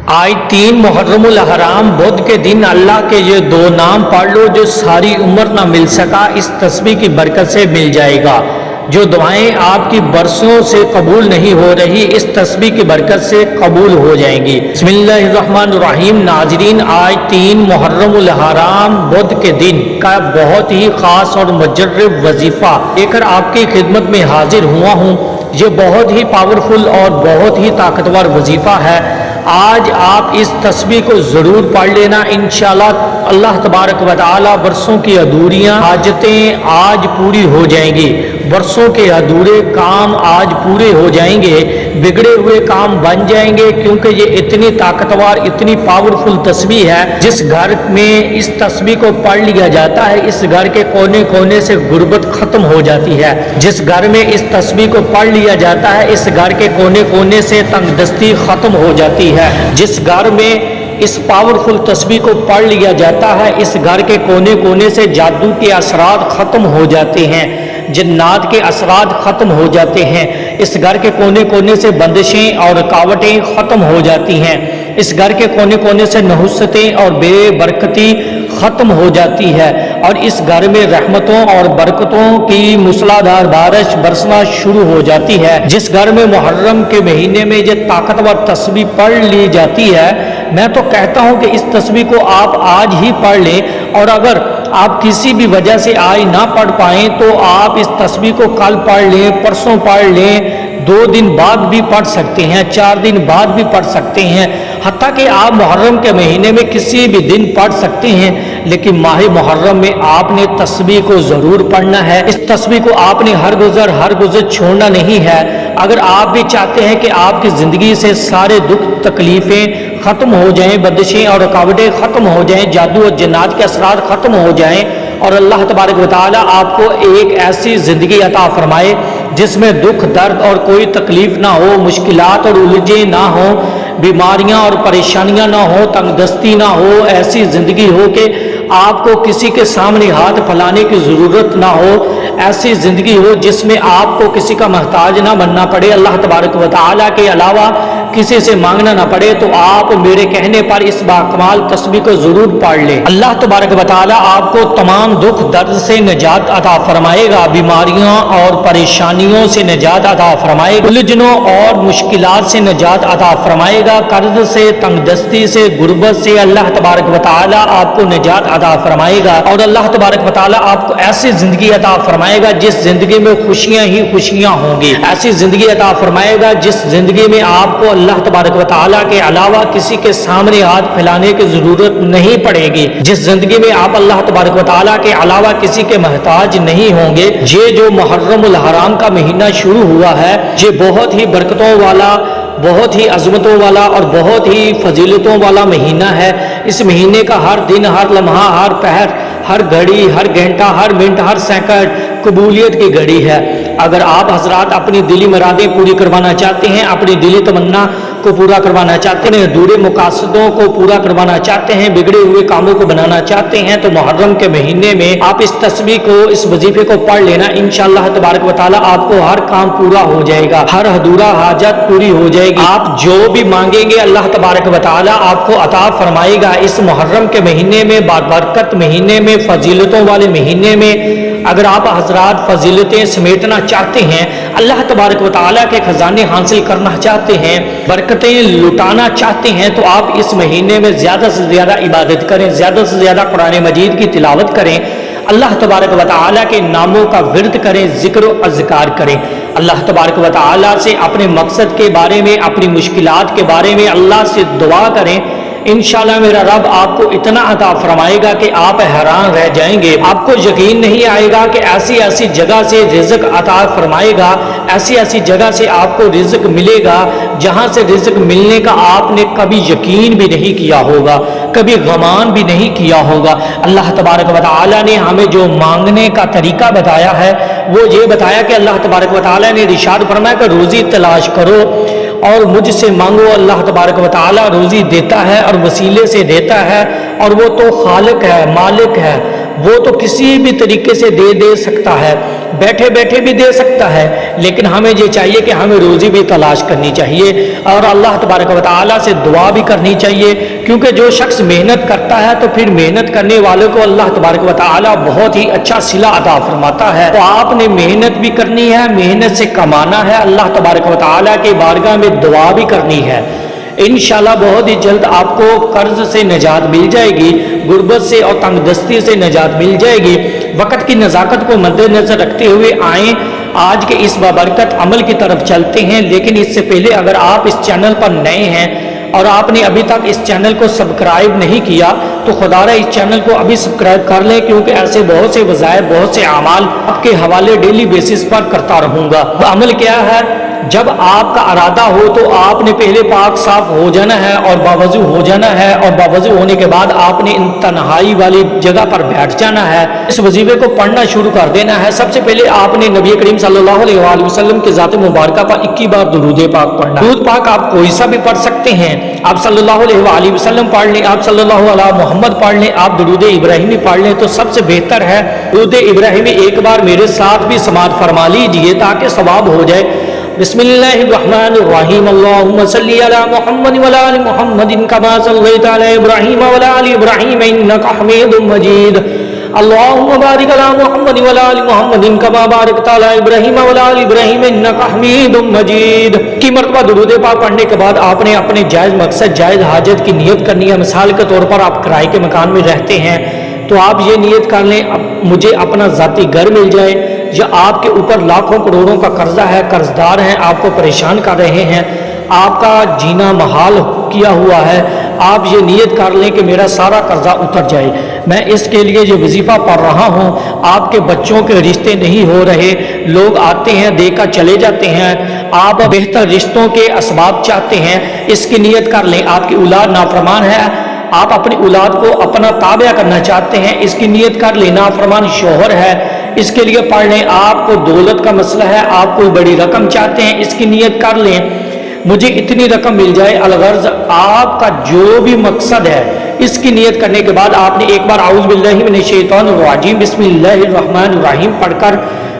आज 3 मुहर्रमुल हराम बुध के दिन अल्लाह के ये 2 नाम पढ़ लो जो सारी उम्र ना मिल सका, इस तस्बीह की बरकत से मिल जाएगा। जो दुआएं आपकी बरसों से कबूल नहीं हो रही, इस तस्बीह की बरकत से कबूल हो जाएंगी। बिस्मिल्लाहिर्रहमानिर्रहीम। नाजरीन, आज 3 मुहर्रमुल हराम बुध के दिन का बहुत ही खास और मुजर्रब वजीफा लेकर आपकी खिदमत में हाजिर हुआ हूँ। ये बहुत ही पावरफुल और बहुत ही ताकतवर वजीफा है। आज आप इस तस्बीह को ज़रूर पढ़ लेना। इंशाअल्लाह अल्लाह तबारक व तआला बरसों की अधूरियाँ हाजतें आज पूरी हो जाएंगी। बरसों के अधूरे काम आज पूरे हो जाएंगे, बिगड़े हुए काम बन जाएंगे, क्योंकि ये इतनी ताकतवर, इतनी पावरफुल तस्बीह है। जिस घर में इस तस्बीह को पढ़ लिया जाता है, इस घर के कोने कोने से गुर्बत खत्म हो जाती है। जिस घर में इस तस्बीह को पढ़ लिया जाता है, इस घर के कोने कोने से तंगदस्ती खत्म हो जाती है। जिस घर में इस पावरफुल तस्बीह को पढ़ लिया जाता है, इस घर के कोने कोने से जादू के असरात खत्म हो जाते हैं, जिन्नात के असरात खत्म हो जाते हैं। इस घर के कोने कोने से बंदिशें और रुकावटें खत्म हो जाती हैं। इस घर के कोने कोने से नहुसतें और बेबरकती खत्म हो जाती है और इस घर में रहमतों और बरकतों की मूसलाधार बारिश बरसना शुरू हो जाती है। जिस घर में मुहर्रम के महीने में ये ताकतवर तस्बीह पढ़ ली जाती है, मैं तो कहता हूँ कि इस तस्बीह को आप आज ही पढ़ लें, और अगर आप किसी भी वजह से आज ना पढ़ पाएँ तो आप इस तस्बीह को कल पढ़ लें, परसों पढ़ लें, 2 दिन बाद भी पढ़ सकते हैं, 4 दिन बाद भी पढ़ सकते हैं, हत्ता कि आप मुहर्रम के महीने में किसी भी दिन पढ़ सकते हैं। लेकिन माह मुहर्रम में आपने तस्बीह को ज़रूर पढ़ना है। इस तस्बीह को आपने हर गुज़र छोड़ना नहीं है। अगर आप भी चाहते हैं कि आपकी ज़िंदगी से सारे दुख तकलीफ़ें ख़त्म हो जाएं, बंदिशें और रुकावटें ख़त्म हो जाएं, जादू और जन्नात के असरार ख़त्म हो जाएं, और अल्लाह तबारक व तआला आपको एक ऐसी ज़िंदगी अता फरमाए जिसमें दुख दर्द और कोई तकलीफ़ ना हो, मुश्किलात और उलझे ना हो, बीमारियां और परेशानियां ना हो, तंगदस्ती ना हो, ऐसी ज़िंदगी हो कि आपको किसी के सामने हाथ फैलाने की ज़रूरत ना हो, ऐसी ज़िंदगी हो जिसमें आपको किसी का मोहताज ना बनना पड़े, अल्लाह तबारक व तआला के अलावा किसी से मांगना ना पड़े। तो आप मेरे कहने पर इस बाकमाल तस्बीह को ज़रूर पढ़ लें। अल्लाह तबारक व तआला आपको तमाम दुख दर्द से निजात अता फरमाएगा, बीमारियों और परेशानियों से निजात अता फरमाएगा, उलझनों और मुश्किलात से निजात अता फरमाएगा, कर्ज से, तंगदस्ती से, गुर्बत से अल्लाह तबारक व तआला आपको निजात अता फरमाएगा। और अल्लाह तबारक व तआला आपको ऐसी ज़िंदगी अता फरमाएगा जिस ज़िंदगी में खुशियाँ ही खुशियाँ होंगी, ऐसी ज़िंदगी अता फरमाएगा जिस ज़िंदगी में आपको अल्लाह तबारक व तआला के अलावा किसी के सामने हाथ फैलाने की ज़रूरत नहीं पड़ेगी, जिस ज़िंदगी में आप अल्लाह तबारक व तआला के अलावा किसी के मोहताज नहीं होंगे। ये जो मुहर्रमुल हराम का महीना शुरू हुआ है, ये बहुत ही बरकतों वाला, बहुत ही अजमतों वाला और बहुत ही फजीलतों वाला महीना है। इस महीने का हर दिन, हर लम्हा, हर पहर, हर घड़ी, हर घंटा, हर मिनट, हर सेकंड कबूलियत की घड़ी है। अगर आप हजरात अपनी दिली मुरादें पूरी करवाना चाहते हैं, अपनी दिली तमन्ना को पूरा करवाना चाहते हैं, अधूरे मुकासदों को पूरा करवाना चाहते हैं, बिगड़े हुए कामों को बनाना चाहते हैं, तो मुहर्रम के महीने में आप इस तस्बीह को, इस वजीफे को पढ़ लेना। इंशाअल्लाह तबारक व तआला आपको हर काम पूरा हो जाएगा, हर अधूरा हाजत पूरी हो जाएगी। आप जो भी मांगेंगे अल्लाह तबारक व तआला आपको अता फरमाएगा। इस मुहर्रम के महीने में, बाबरकत महीने में, फजीलतों वाले महीने में अगर आप हजरात फजीलतें समेटना चाहते हैं, अल्लाह तबारक व तआला के खजाने हासिल करना चाहते हैं, बरकतें लुटाना चाहते हैं, तो आप इस महीने में ज़्यादा से ज़्यादा इबादत करें, ज़्यादा से ज़्यादा कुरान मजीद की तिलावत करें, अल्लाह तबारक व तआला के नामों का विर्द करें, ज़िक्र व अज़कार करें, अल्लाह तबारक व तआला से अपने मकसद के बारे में, अपनी मुश्किलात के बारे में अल्लाह से दुआ करें। इंशाअल्लाह मेरा रब आपको इतना अता फरमाएगा कि आप हैरान रह जाएंगे। आपको यकीन नहीं आएगा कि ऐसी ऐसी जगह से रिज़्क अता फरमाएगा, ऐसी ऐसी जगह से आपको रिज़्क मिलेगा जहां से रिज़्क मिलने का आपने कभी यकीन भी नहीं किया होगा, कभी गुमान भी नहीं किया होगा। अल्लाह तबारक व तआला ने हमें जो मांगने का तरीका बताया है, वो ये बताया कि अल्लाह तबारक व तआला ने इरशाद फरमाया कि रोज़ी तलाश करो और मुझसे मांगो। अल्लाह तबारक व तआला रोज़ी देता है और वसीले से देता है, और वो तो खालिक है, मालिक है, وہ تو किसी भी तरीके से दे सकता है, बैठे बैठे भी दे सकता है, लेकिन हमें ये चाहिए कि हमें रोज़ी भी तलाश करनी चाहिए और अल्लाह तबारक व तआला से दुआ भी करनी चाहिए, क्योंकि जो शख्स मेहनत करता है तो फिर मेहनत करने वालों को अल्लाह तबारक व तआला बहुत ही अच्छा सिला अता फरमाता है। तो आपने मेहनत भी करनी है, मेहनत से कमाना है, अल्लाह तबारक व तआला के बारगाह में दुआ भी करनी है। इंशाल्लाह बहुत ही जल्द आपको कर्ज से निजात मिल जाएगी, गुर्बत से और तंगदस्ती से निजात मिल जाएगी। वक्त की नज़ाकत को मद्देनजर रखते हुए आएँ आज के इस बाबरकत अमल की तरफ चलते हैं। लेकिन इससे पहले अगर आप इस चैनल पर नए हैं और आपने अभी तक इस चैनल को सब्सक्राइब नहीं किया तो खुदारा इस चैनल को अभी सब्सक्राइब कर लें, क्योंकि ऐसे बहुत से वज़ाइफ, बहुत से अमाल आपके हवाले डेली बेसिस पर करता रहूँगा। अमल क्या है? जब आपका इरादा हो तो आपने पहले पाक साफ हो जाना है और बावजू हो जाना है, और बावजू होने के बाद आपने इन तन्हाई वाली जगह पर बैठ जाना है। इस वजीफे को पढ़ना शुरू कर देना है। सबसे पहले आपने नबी करीम सल्लल्लाहु अलैहि वसल्लम के ज़ात मुबारका पर 21 बार दुरूद पाक पढ़ना। दुरूद पाक आप कोई सा भी पढ़ सकते हैं। आप सल्लल्लाहु अलैहि वसल्लम पढ़ लें, आप सल्लल्लाहु अला मोहम्मद पढ़ लें, आप दुरूद इब्राहिमी पढ़ लें तो सबसे बेहतर है। दुरूद इब्राहिमी एक बार मेरे साथ भी समाअत फरमा लीजिए ताकि सवाब हो जाए। बिस्मिल्लाहिर्रहमानिर्रहीम, अल्लाहुम्मा सल्ली अला मुहम्मद व अला आलि मुहम्मदिन कमा सल्लैता अला इब्राहीम व अला आलि इब्राहीम इन्नका हमीदुम मजीद। अल्लाहुम्मा बारिक अला मुहम्मद व अला आलि मुहम्मदिन कमा बारकता अला इब्राहीम व अला आलि इब्राहीम इन्नका हमीदुम मजीद की मरतबा दुरूद पाक पढ़ने के बाद आपने अपने जायज़ मकसद, जायज़ हाजत की नियत करनी है। मिसाल के तौर पर आप किराए के मकान में रहते हैं तो आप ये नियत कर लें, मुझे अपना ज़ाती घर मिल जाए, या आपके ऊपर लाखों करोड़ों का कर्जा है, कर्जदार हैं, आपको परेशान कर रहे हैं, आपका जीना महाल किया हुआ है, आप ये नियत कर लें कि मेरा सारा कर्जा उतर जाए। मैं इसके लिए जो वजीफ़ा पढ़ रहा हूँ, आपके बच्चों के रिश्ते नहीं हो रहे, लोग आते हैं देकर चले जाते हैं, आप बेहतर रिश्तों के असबाब चाहते हैं, इसकी नियत कर लें। आपकी औलाद नाफरमान है, आप अपनी औलाद को अपना ताबा करना चाहते हैं, इसकी नियत कर लें। नाफरमान शोहर है, इसके लिए पढ़ लें। आपको दौलत का मसला है, आप कोई बड़ी रकम चाहते हैं, इसकी नियत कर लें, मुझे इतनी रकम मिल जाए। अलगर्ज आपका जो भी मकसद है इसकी नियत करने के बाद आपने एक बार औज़ु बिल्लाहि मिनश शैतानिर रजीम बिस्मिल्लाहिर्रहमानिर्रहीम पढ़कर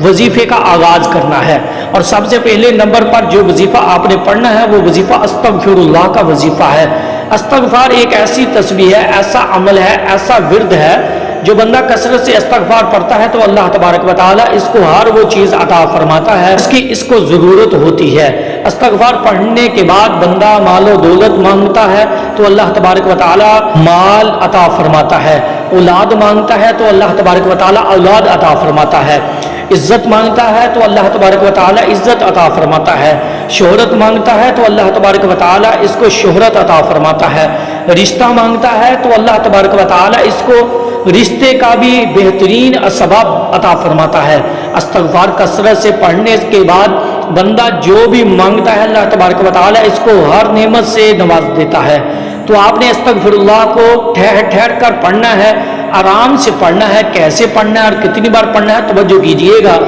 वजीफे का आगाज करना है। और सबसे पहले नंबर पर जो वजीफा आपने पढ़ना है वो वजीफा अस्तगफिरुल्लाह का वजीफा है। अस्तगफार एक ऐसी तस्बीह है, ऐसा अमल है, ऐसा विर्द है, जो बंदा कसरत से इस्तगफार पढ़ता है तो अल्लाह तबारक व तआला इसको हर वो चीज़ अता फरमाता है इसको ज़रूरत होती है। इस्तगफार पढ़ने के बाद बंदा मालो दौलत मांगता है तो अल्लाह तबारक व तआला माल अता फरमाता है, औलाद मांगता है तो अल्लाह तबारक व तआला औलाद अता फरमाता है, इज्जत मांगता है तो अल्लाह तबारक व तआला इज्जत अता फरमाता है, शोहरत मांगता है तो अल्लाह तबारक व तआला इसको शोहरत अता फरमाता है, रिश्ता मांगता है तो अल्लाह तबारक व तआला इसको रिश्ते का भी बेहतरीन असबाब अता फरमाता है। इस्तगफार कसरत से पढ़ने के बाद बंदा जो भी मांगता है अल्लाह तबारक व तआला इसको हर नेमत से नवाज देता है। तो आपने अस्तगफिरुल्लाह को ठहर ठहर कर पढ़ना है, आराम से पढ़ना है। कैसे पढ़ना है और कितनी बार पढ़ना है तवज्जो कीजिएगा।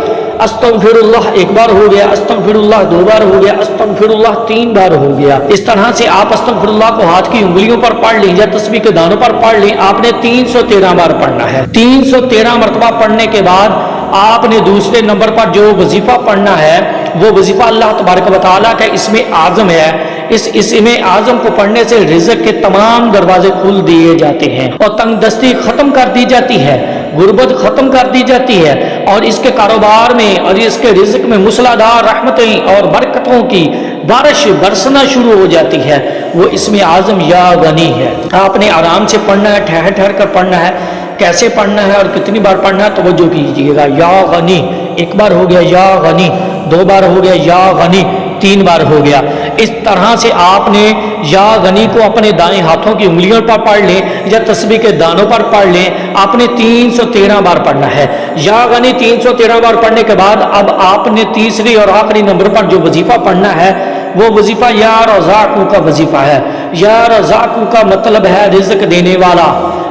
अस्तगफिरुल्लाह एक बार हो गया, अस्तगफिरुल्लाह दो बार हो गया, अस्तगफिरुल्लाह तीन बार हो गया। इस तरह से आप अस्तगफिरुल्लाह को हाथ की उंगलियों पर पढ़ लें या तस्बीह के दानों पर पढ़ लें। आपने 313 बार पढ़ना है। 313 मरतबा पढ़ने के बाद आपने दूसरे नंबर पर जो वजीफा पढ़ना है वो वजीफा अल्लाह तबारक व तआला का इसमें आज़म है। इस इसमें आज़म को पढ़ने से रिज़्क़ के तमाम दरवाजे खुल दिए जाते हैं और तंगदस्ती खत्म कर दी जाती है, गुर्बत खत्म कर दी जाती है और इसके कारोबार में और इसके रिज़्क़ में मूसलाधार रहमतें और बरकतों की बारिश बरसना शुरू हो जाती है। वो इसमें आज़म या गनी है। आपने आराम से पढ़ना है, ठहर ठहर कर पढ़ना है। कैसे पढ़ना है और कितनी बार पढ़ना है तवज्जो कीजिएगा। या गनी एक बार हो गया, या गनी दो बार हो गया, या गनी तीन बार हो गया। इस तरह से आपने या गनी को अपने दाएं हाथों की उंगलियों पर पढ़ लें या तस्बीह के दानों पर पढ़ लें। आपने 313 बार पढ़ना है। या गनी 313 बार पढ़ने के बाद अब आपने तीसरी और आखिरी नंबर पर जो वजीफा पढ़ना है वो वजीफा या रज़ाकू का वजीफा है। या रज़ाकू का मतलब है रिज़्क़ देने वाला।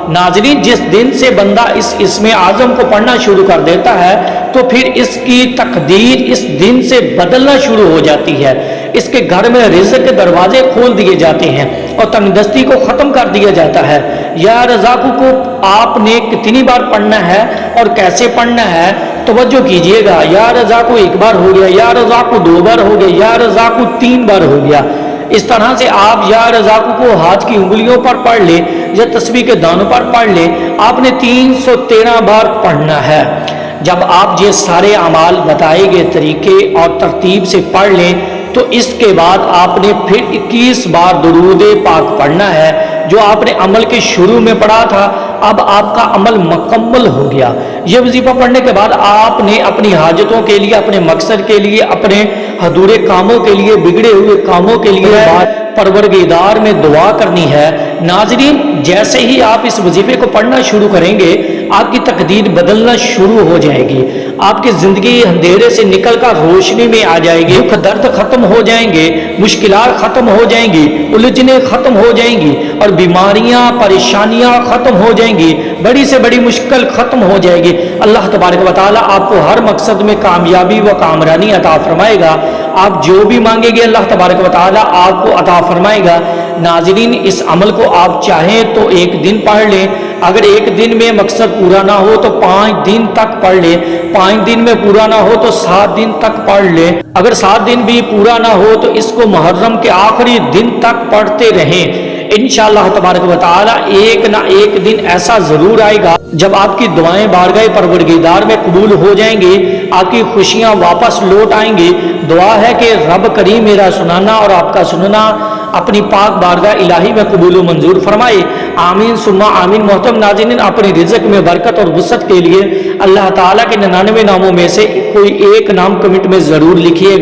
नाज़रीन, जिस दिन से बंदा इसमें आज़म को पढ़ना शुरू कर देता है तो फिर इसकी तकदीर इस दिन से बदलना शुरू हो जाती है। इसके घर में रिज़्क़ के दरवाजे खोल दिए जाते हैं और तंगदस्ती को ख़त्म कर दिया जाता है। یا رزاقو کو آپ نے کتنی بار پڑھنا ہے اور کیسے پڑھنا ہے؟ توجہ کیجئے گا، یا رزاقو ایک بار ہو گیا، یا رزاقو دو بار ہو گیا، یا رزاقو تین بار ہو گیا۔ اس طرح سے آپ یا رزاقو کو ہاتھ کی انگلیوں پر پڑھ لیں یا تسبیح کے دانوں پر پڑھ لیں، آپ نے 313 بار پڑھنا ہے۔ جب آپ یہ سارے اعمال بتائے گئے طریقے اور ترتیب سے پڑھ لیں تو اس کے بعد آپ نے پھر 21 بار درود پاک پڑھنا ہے، جو آپ نے عمل کے شروع میں پڑھا تھا اب آپ کا عمل مکمل ہو گیا۔ یہ وظیفہ پڑھنے کے بعد آپ نے اپنی حاجتوں کے لیے، اپنے مقصد کے لیے، اپنے ادھورے کاموں کے لیے، بگڑے ہوئے کاموں کے لیے پروردگار میں دعا کرنی ہے۔ ناظرین، جیسے ہی آپ اس وظیفے کو پڑھنا شروع کریں گے آپ کی تقدیر بدلنا شروع ہو جائے گی، آپ کی زندگی اندھیرے سے نکل کر روشنی میں آ جائے گی، دکھ درد ختم ہو جائیں گے، مشکلات ختم ہو جائیں گی، الجھنیں ختم ہو جائیں گی اور بیماریاں پریشانیاں ختم ہو جائیں گی، بڑی سے بڑی مشکل ختم ہو جائے گی۔ اللہ تبارک و تعالیٰ آپ کو ہر مقصد میں کامیابی و کامرانی عطا فرمائے گا۔ آپ جو بھی مانگیں گے اللہ تبارک و تعالیٰ آپ کو عطا فرمائے گا۔ ناظرین، اس عمل کو آپ چاہیں تو ایک دن پڑھ لیں، اگر ایک دن میں مقصد پورا نہ ہو تو 5 دن تک پڑھ لیں، 5 دن میں پورا نہ ہو تو 7 دن تک پڑھ لیں، اگر 7 دن بھی پورا نہ ہو تو اس کو محرم کے آخری دن تک پڑھتے رہیں۔ انشاءاللہ تبارک و تعالی ایک نہ ایک دن ایسا ضرور آئے گا جب آپ کی دعائیں بارگاہ پروردگار میں قبول ہو جائیں گی، آپ کی خوشیاں واپس لوٹ آئیں گی۔ دعا ہے کہ رب کریم میرا سنانا اور آپ کا سننا اپنی پاک بارگاہ الہی میں قبول و منظور فرمائے، آمین ثم آمین۔ محترم ناظرین، اپنی رزق میں برکت اور وسعت کے لیے اللہ تعالیٰ کے 99 ناموں میں سے کوئی ایک نام کمنٹ میں ضرور لکھیے گا۔